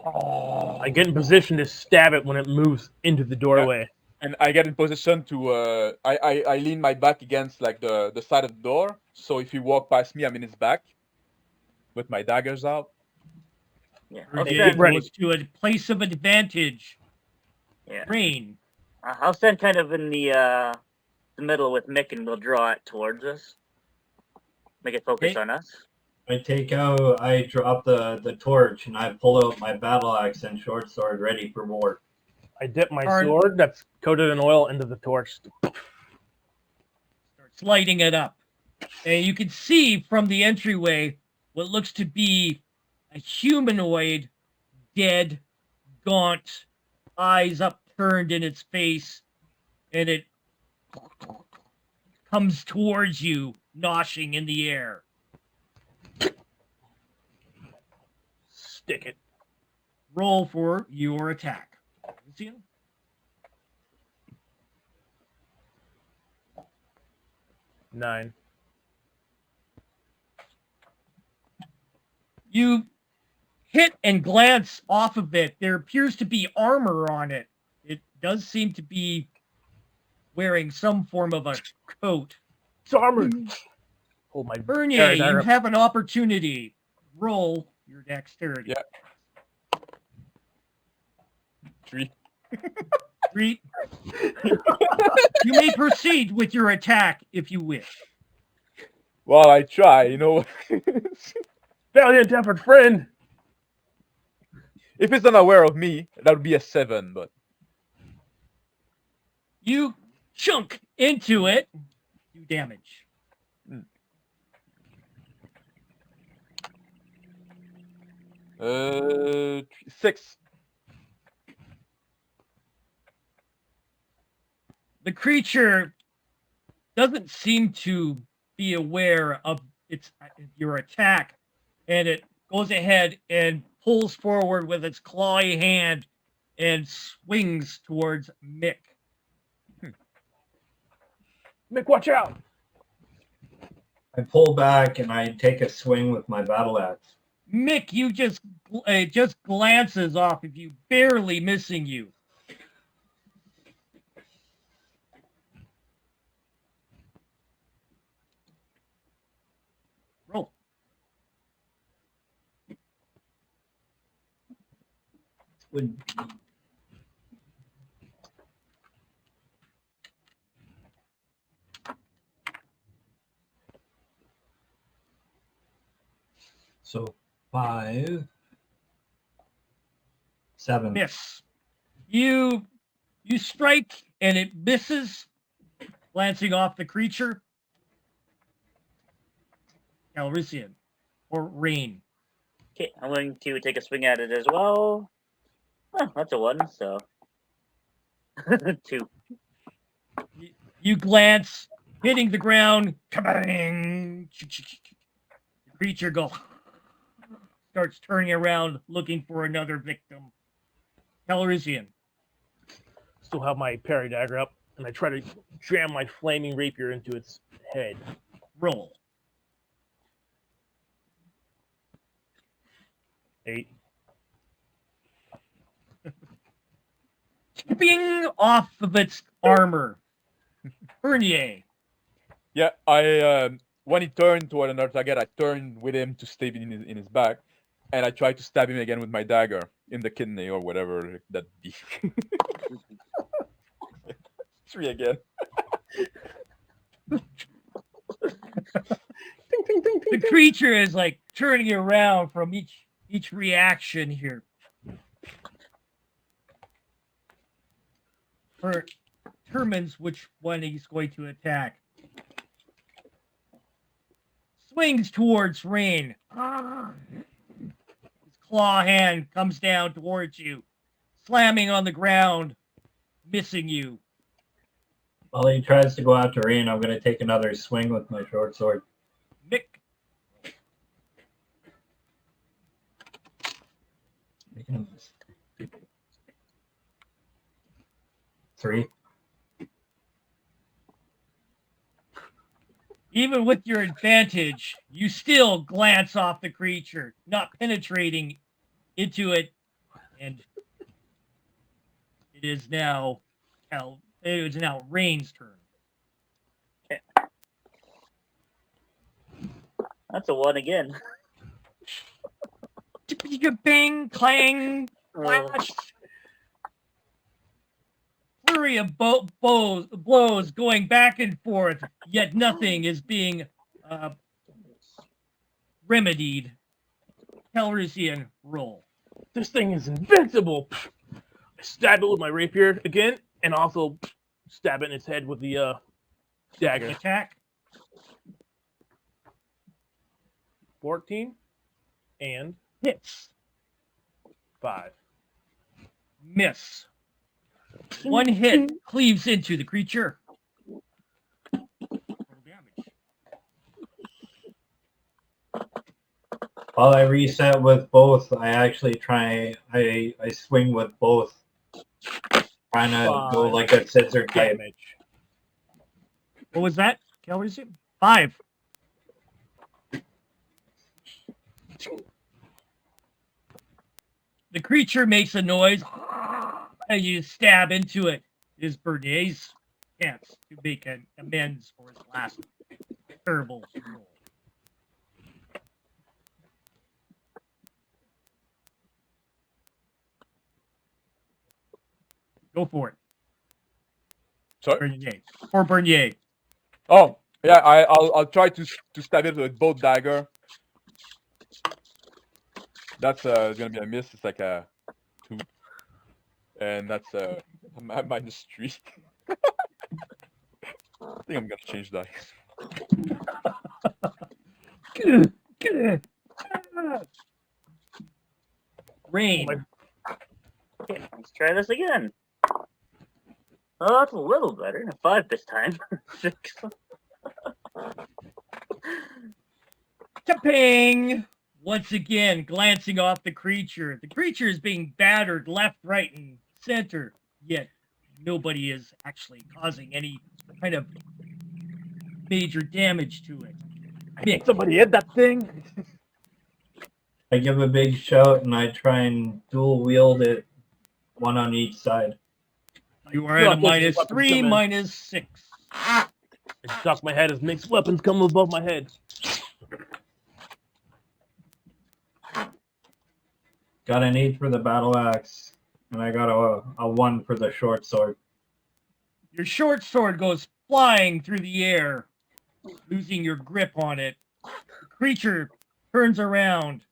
I get in position to stab it when it moves into the doorway. Yeah. And I get in position to I lean my back against like the side of the door, so if you walk past me, I'm in his back with my daggers out. Yeah. Get ready. Goes to a place of advantage. Yeah. Rain. I'll stand kind of in the middle with Mick, and we'll draw it towards us. Make it focus Okay. on us. I drop the torch and I pull out my battle axe and short sword ready for war. I dip my Harn. sword that's coated in oil into the torch. Starts lighting it up. And you can see from the entryway what looks to be a humanoid, dead, gaunt, eyes upturned in its face, and it comes towards you, noshing in the air. Stick it. Roll for your attack. See? 9. You hit and glance off of it. There appears to be armor on it. It does seem to be wearing some form of a coat. It's armored. Hold my Bernier, dagger you up. have an opportunity. Roll your dexterity. Yeah. 3. 3. You may proceed with your attack if you wish. Well, I try, you know. Valiant effort, friend. If it's unaware of me, that would be a 7, but You chunk into it. Do damage. uh 6. The creature doesn't seem to be aware of your attack, and it goes ahead and pulls forward with its clawy hand and swings towards Mick. Mick, watch out. I pull back and I take a swing with my battle axe. Mick, you just glances off of you, barely missing you. Roll. Would So 5, 7. Miss. You strike and it misses, glancing off the creature. Calrissian or Rain. Okay, I'm going to take a swing at it as well. Oh, that's a 1, so 2. You glance, hitting the ground. Kabang! The creature starts turning around, looking for another victim. Calrissian. Still have my parry dagger up, and I try to jam my flaming rapier into its head. Roll. 8. Chipping off of its armor. Bernier. Yeah, I when he turned toward another target, I turned with him to stab in his back, and I tried to stab him again with my dagger in the kidney or whatever that be. 3 again. The creature is like turning around from each reaction here. Or determines which one he's going to attack. Swings towards Rain. His claw hand comes down towards you, slamming on the ground, missing you. While he tries to go after Rain, I'm going to take another swing with my short sword. Mick. Making a mistake. 3. Even with your advantage, you still glance off the creature, not penetrating into it and it is now Rain's turn. That's a 1 again. Bing, clang, flash. Flurry of blows going back and forth, yet nothing is being remedied. Calrissian, roll. This thing is invincible. I stab it with my rapier again, and also stab it in its head with the dagger. Attack. 14 and Hits. 5. Miss. One hit cleaves into the creature. Roll damage. While I reset with both, I actually I swing with both. Trying to go like a scissor type. Damage. What was that? Calrissian? 5. The creature makes a noise as you stab into it. It is Bernier's chance to make an amends for his last terrible roll. Go for it. Sorry. Bernier. For Bernier. Oh, yeah. I'll try to stab it with both dagger. That's gonna be a miss. It's like a 2, and that's a -3. I think I'm gonna change dice. Rain. Okay, let's try this again. Oh, that's a little better. 5 this time. 6. Tapping! Once again, glancing off the creature. The creature is being battered left, right, and center, yet nobody is actually causing any kind of major damage to it. Mick, Somebody hit that thing. I give a big shout and I try and dual wield it, one on each side. you are at a Look, this is -3, weapons -6. I duck my head as mixed weapons come above my head. Got an 8 for the battle axe, and I got a 1 for the short sword. Your short sword goes flying through the air, losing your grip on it. The creature turns around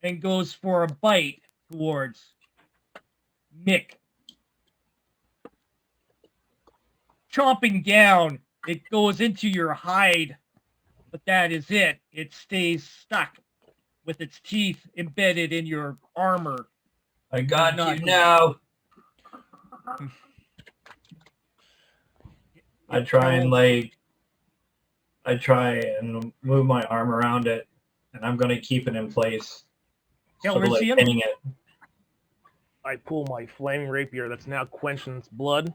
and goes for a bite towards Mick. Chomping down, it goes into your hide, but that is it. It stays stuck with its teeth embedded in your armor. I got Not you good. now. I try and move my arm around it, and I'm gonna keep it in place. Sort of like Calrissian? pinning it. I pull my flaming rapier that's now quenching its blood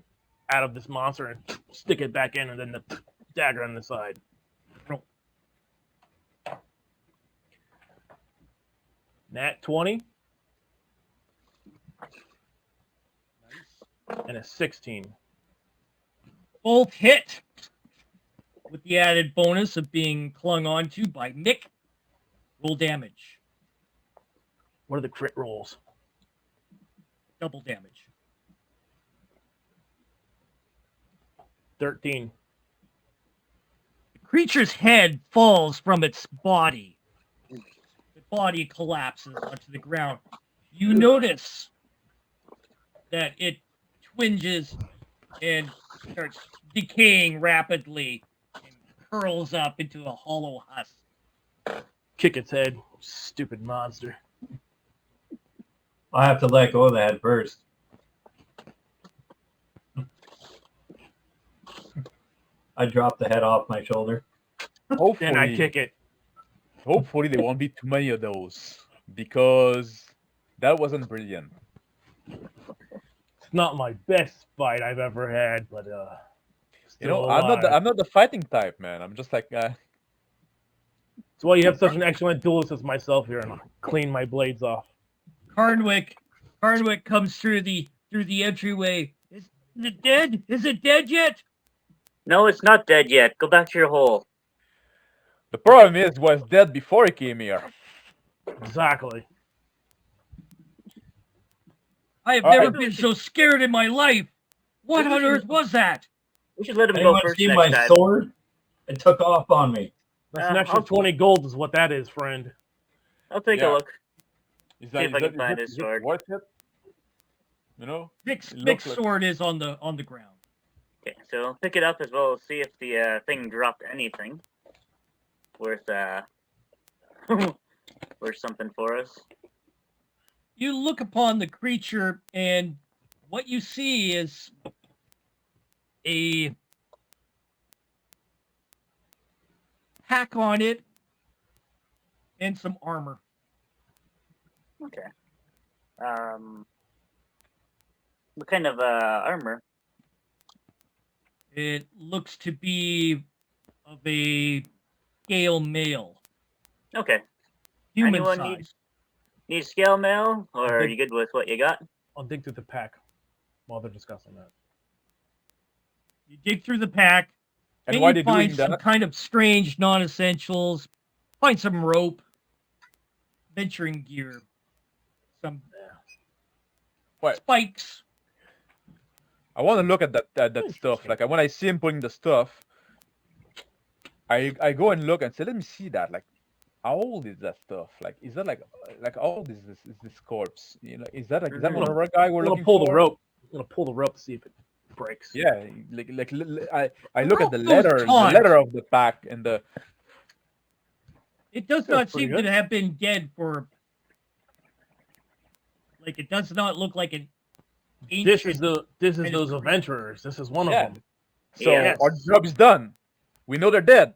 out of this monster and stick it back in, and then the dagger on the side. Roll. Nat 20. And a 16. Both hit with the added bonus of being clung onto by Mick. Roll damage. What are the crit rolls? Double damage. 13. The creature's head falls from its body. The body collapses onto the ground. You notice that it twinges and starts decaying rapidly and curls up into a hollow husk. Kick its head. Stupid monster. I have to let go of the head first. I drop the head off my shoulder. Then I kick it. Hopefully there won't be too many of those, because that wasn't brilliant. It's not my best fight I've ever had, but You know, still I'm not the fighting type, man. I'm just like That's why you have such an excellent duelist as myself here, and I'll clean my blades off. Harnwick comes through the entryway. Is it dead? Is it dead yet? No, it's not dead yet. Go back to your hole. The problem is, was dead before he came here. Exactly. I have All never right. been so scared in my life. What on earth was that? We should let him go Anyone first see next my time. sword? It took off on me. That's an extra I'll- 20 gold is what that is, friend. I'll take a Yeah. look. Is See if I can find his is it sword. worth it? You know? Vic's It looks like- sword is on the ground. Okay, so I'll pick it up as well. See if the thing dropped anything worth worth something for us. You look upon the creature, and what you see is a hack on it and some armor. Okay. What kind of armor? It looks to be of a scale male, Okay. human Anyone size. Need scale mail, or are you good with what you got? I'll dig through the pack while they're discussing that. You dig through the pack, And and why you they find doing some that? kind of strange non-essentials. Find some rope, venturing gear, some What? spikes. I want to look at that stuff. Like when I see him putting the stuff, I go and look and say, let me see that. Like, how old is that stuff? Like, is that like how old is this corpse? You know, is that Mhm. another guy we're I'm gonna looking pull for? the rope. I'm gonna pull the rope to see if it breaks. Yeah, I look at the rope goes letter taut. of the pack and the. It does That's not pretty seem good. to have been dead for. Like, it does not look like an This is ancient. those kind of creature. adventurers. This is one of Yeah. them. So Yes. our job is done. We know they're dead.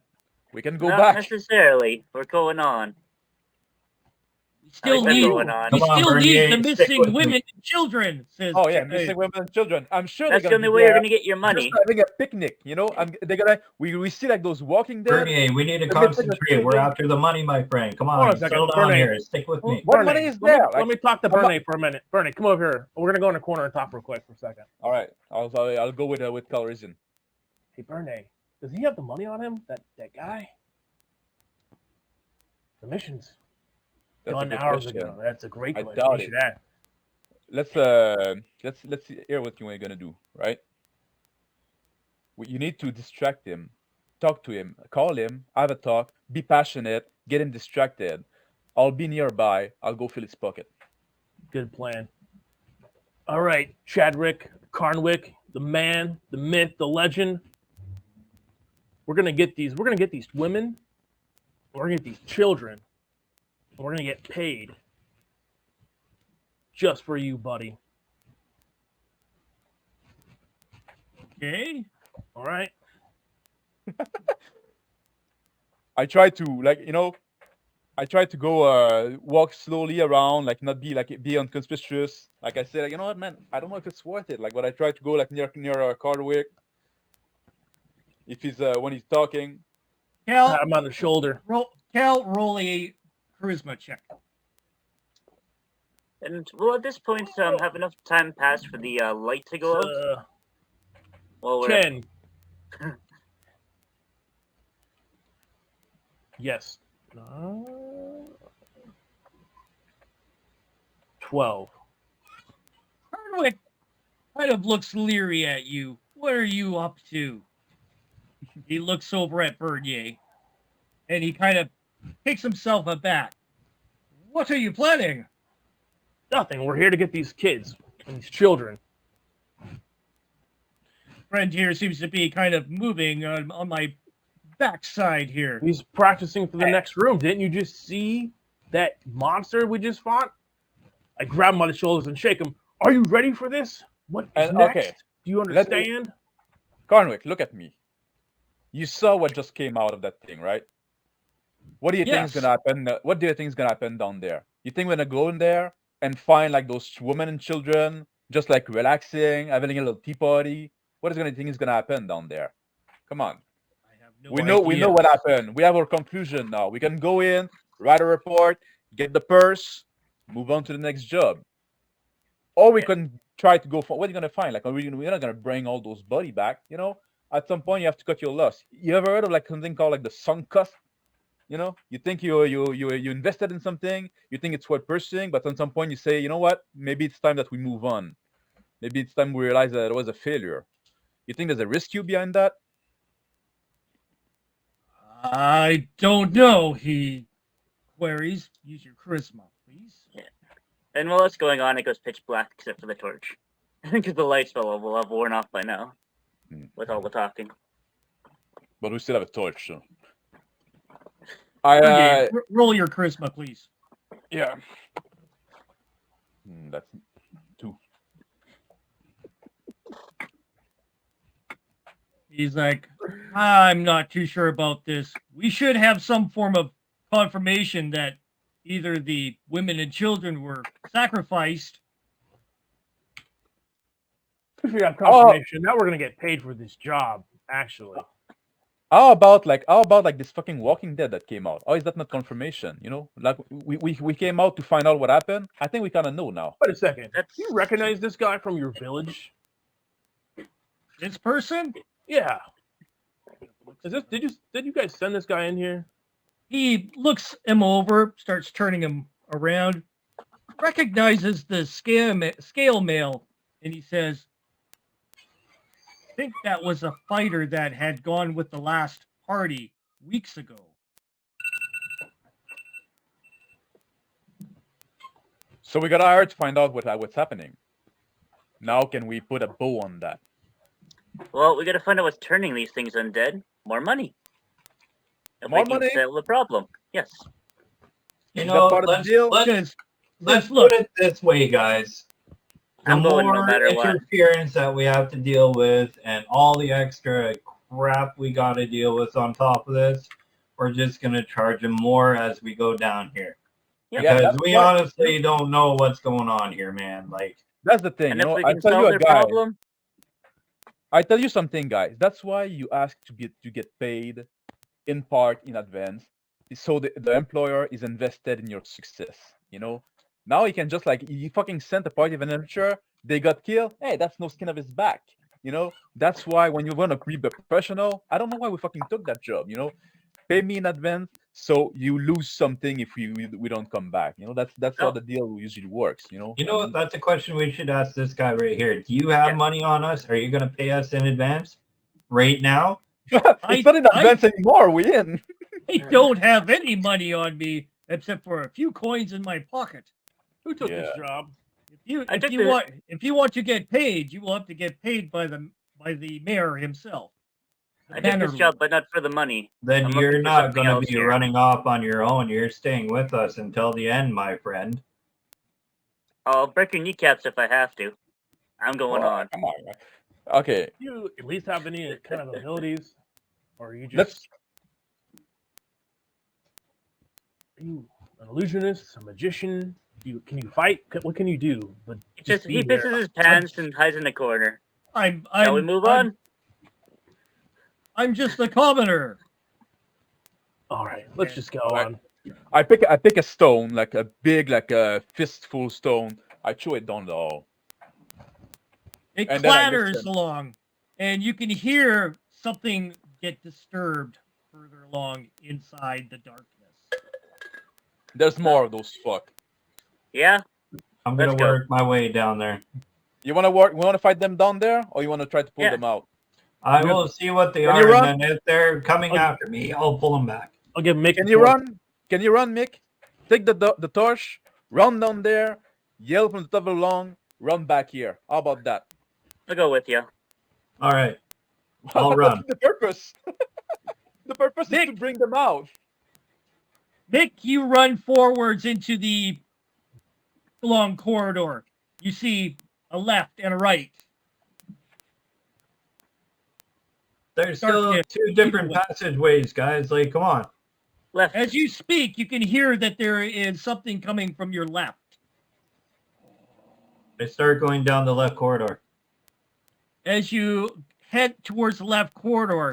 We can go Not back. necessarily. We're going on. We still I like need. going on. We Come on, still need Bernier, the stick missing with me. women and children. Says. Oh yeah, missing women and children. I'm sure That's they're the gonna only be way you're there gonna get your money. just having a picnic. You know, they're gonna we see like those Walking Dead. Bernier, we need to Let me take a concentrate. We're second. after the money, my friend. Come Hold on on, a second, settle down Bernier. here. Stick with me. What Bernie, money is let me- there? Let me talk to I'm not- Bernie for a minute. Bernie, come over here. We're gonna go in the corner and talk real quick for a second. All right, I'll go with Colorizon. Hey, Bernie, does he have the money on him? That guy? The missions That's a done good hours question. ago. That's a great I question. doubt You should it. ask. Let's hear what you're gonna do, right? You need to distract him, talk to him, call him, have a talk, be passionate, get him distracted. I'll be nearby. I'll go fill his pocket. Good plan. All right, Chadwick, Carnwick, the man, the myth, the legend. We're gonna get these. We're gonna get these women. We're gonna get these children. And we're gonna get paid. Just for you, buddy. Okay. All right. I try to I try to go walk slowly around, like not be inconspicuous. Like I said, like, you know what, man, I don't know if it's worth it. Like, but I try to go like near Cardwick. If he's when he's talking. Cal, Pat him on the shoulder. roll a charisma check. And will at this point have enough time passed for the light to go out? Well, we're 10. Yes. 12. Hardwick kind of looks leery at you. What are you up to? He looks over at Bernier, and he kind of takes himself aback. What are you planning? Nothing. We're here to get these kids and these children. Friend here seems to be kind of moving on my backside here. He's practicing for the next room. Didn't you just see that monster we just fought? I grab him by the shoulders and shake him. Are you ready for this? What is next? Okay. Do you understand? Carnwick, look at me. You saw what just came out of that thing, right? What do you think is Yes. gonna happen? What do you think is gonna happen down there? You think we're gonna go in there and find like those women and children just like relaxing, having a little tea party? What is gonna think is gonna happen down there? Come on. I have no We know idea. what happened. We have our conclusion now. We can go in, write a report, get the purse, move on to the next job. Or we can try to go for what are you gonna find? Like, we're not gonna bring all those body back, you know? At some point, you have to cut your loss. You ever heard of like something called like the sunk cost? You know, you think you invested in something, you think it's worth pursuing, but at some point you say, you know what? Maybe it's time that we move on. Maybe it's time we realize that it was a failure. You think there's a risk behind that? I don't know, he queries. Use your charisma, please. And while it's going on, it goes pitch black except for the torch. Because the lights will have worn off by now. With all the talking. But we still have a torch, so. Okay, roll your charisma, please. Yeah. That's 2. He's like, I'm not too sure about this. We should have some form of confirmation that either the women and children were sacrificed. If we got confirmation, now we're gonna get paid for this job. Actually, how about like this fucking Walking Dead that came out? How is that not confirmation? You know, like we came out to find out what happened. I think we kind of know now. wait a second. Do you recognize this guy from your village? This person? Yeah. Is this? Did you guys send this guy in here? He looks him over, starts turning him around, recognizes the scale mail, and he says, I think that was a fighter that had gone with the last party weeks ago. So we got hired to find out what's happening. Now can we put a bow on that? Well, we gotta find out what's turning these things undead. More money. If More we can money? settle the problem. Yes. You Is know, that part of the let's, deal? let's, let's look. put it this way, guys. The I'm going no more matter what. interference that we have to deal with and all the extra crap we got to deal with on top of this, we're just going to charge them more as we go down here. Yeah, Because that's we what- honestly don't know what's going on here, man. Like, That's the thing. And You if know, we I can tell you solve a their guy. problem, I tell you something, guys. That's why you ask to get paid in part in advance, so the employer is invested in your success. You know, now he can just like you fucking sent a party of an amateur, they got killed. Hey, that's no skin of his back. You know, that's why when you want to be professional, I don't know why we fucking took that job. You know, pay me in advance, so you lose something if we don't come back. You know, that's how Oh. the deal usually works. You know, you know what? That's a question we should ask this guy right here. Do you have Yeah. money on us? Are you going to pay us in advance right now? it's not in advance anymore. We in. I don't have any money on me except for a few coins in my pocket. Who took this Yeah. job? I took the- If you want to get paid, you will have to get paid by the mayor himself. The I did banner this job, lord. but not for the money. Then I'm you're looking for not something going to else be here. running off on your own. You're staying with us until the end, my friend. I'll break your kneecaps if I have to. I'm going Well, on. Come on. Okay, Do you at least have any kind of abilities, or are you just let's. are you an illusionist, a magician? Can you fight? What can you do? But Just be he here. pisses his pants and hides in the corner. I'm Shall we move on? I'm just a commoner. All right, let's just go All right. on. I pick a stone, like a big, like a fistful stone. I throw it down the hall. It And then I clatters listen. along, and you can hear something get disturbed further along inside the darkness. There's more of those fuck. Yeah? I'm going Let's to go. work my way down there. You wanna work? You wanna fight them down there, or you wanna try to pull Yeah. them out? I Good. will see what they Can you are, run? and then if they're coming Okay. after me, I'll pull them back. I'll give Mick. Can the you torch. run? Can you run, Mick? Take the torch, run down there, yell from the top of the lawn, run back here. How about that? I'll go with you. All right. I'll run. The purpose. The purpose is to Mick! bring them out. Mick, you run forwards into the long corridor. You see a left and a right. There's Dark still kid. two different passageways, guys. Like, come on. Left. As you speak, you can hear that there is something coming from your left. I start going down the left corridor. As you head towards the left corridor,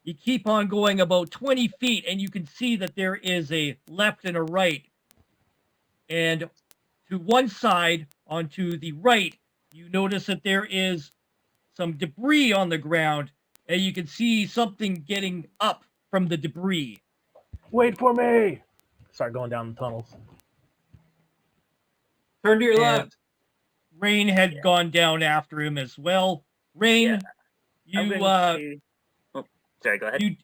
you keep on going about 20 feet, and you can see that there is a left and a right. And to one side, onto the right, you notice that there is some debris on the ground, and you can see something getting up from the debris. Wait for me. Start going down the tunnels. Turn to your And left. Rain had gone down after him as well. Rain, I'm you going to... Oh, sorry, go ahead.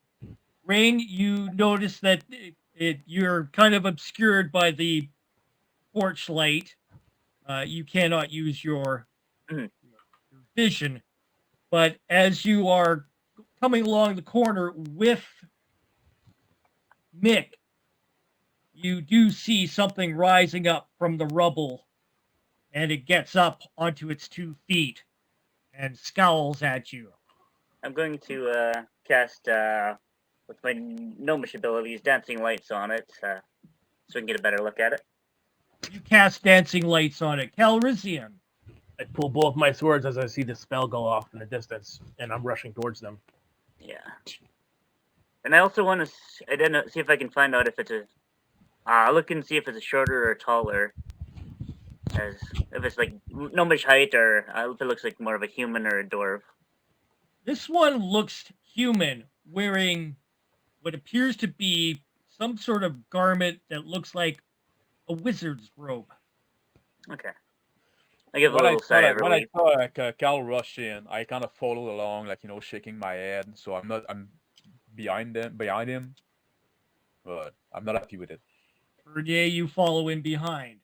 Rain, you notice that you're kind of obscured by the porch light. You cannot use your vision, but as you are coming along the corner with Mick, you do see something rising up from the rubble, and it gets up onto its 2 feet and scowls at you. I'm going to cast, with my gnomish abilities, dancing lights on it, so we can get a better look at it. You cast dancing lights on it. Calrissian. I pull both my swords as I see the spell go off in the distance, and I'm rushing towards them. Yeah. And I also want to see if I can find out if it's a... look and see if it's a shorter or taller. As if it's like gnomish height, or if it looks like more of a human or a dwarf. This one looks human, wearing what appears to be some sort of garment that looks like a wizard's robe. Okay. I give a When I little saw sigh that, of when I relief. saw like Cal rush in, I kind of followed along, like shaking my head. So I'm behind him, but I'm not happy with it. Bernier, you follow in behind.